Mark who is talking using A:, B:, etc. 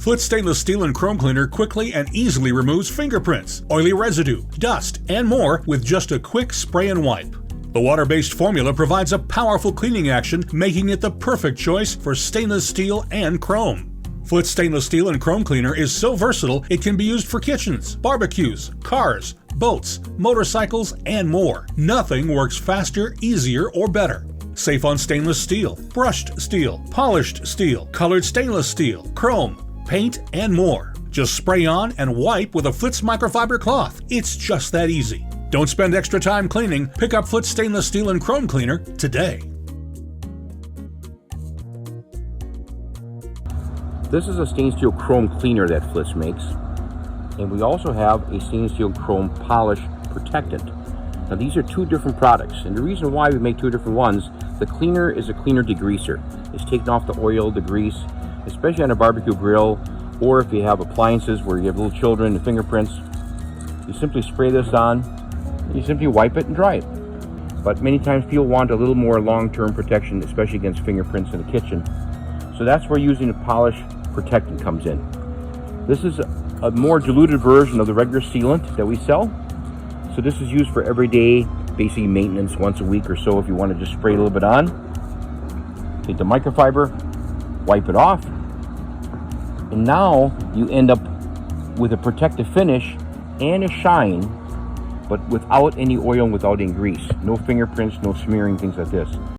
A: Flitz stainless steel and chrome cleaner quickly and easily removes fingerprints, oily residue, dust, and more with just a quick spray and wipe. The water-based formula provides a powerful cleaning action, making it the perfect choice for stainless steel and chrome. Flitz stainless steel and chrome cleaner is so versatile it can be used for kitchens, barbecues, cars, boats, motorcycles, and more. Nothing works faster, easier, or better. Safe on stainless steel, brushed steel, polished steel, colored stainless steel, chrome, paint, and more. Just spray on and wipe with a Flitz microfiber cloth. It's just that easy. Don't spend extra time cleaning. Pick up Flitz stainless steel and chrome cleaner today.
B: This is a stainless steel chrome cleaner that Flitz makes. And we also have a stainless steel chrome polish protectant. Now these are two different products, and the reason why we make two different ones, the cleaner is a cleaner degreaser. It's taking off the oil, the grease, especially on a barbecue grill, or if you have appliances where you have little children and fingerprints. You simply spray this on, and you simply wipe it and dry it. But many times people want a little more long-term protection, especially against fingerprints in the kitchen. So that's where using a polish protectant comes in. This is a more diluted version of the regular sealant that we sell. So this is used for everyday, basically maintenance once a week or so if you want to just spray a little bit on. Take the microfiber, wipe it off, and now you end up with a protective finish and a shine, but without any oil and without any grease. No fingerprints, no smearing, things like this.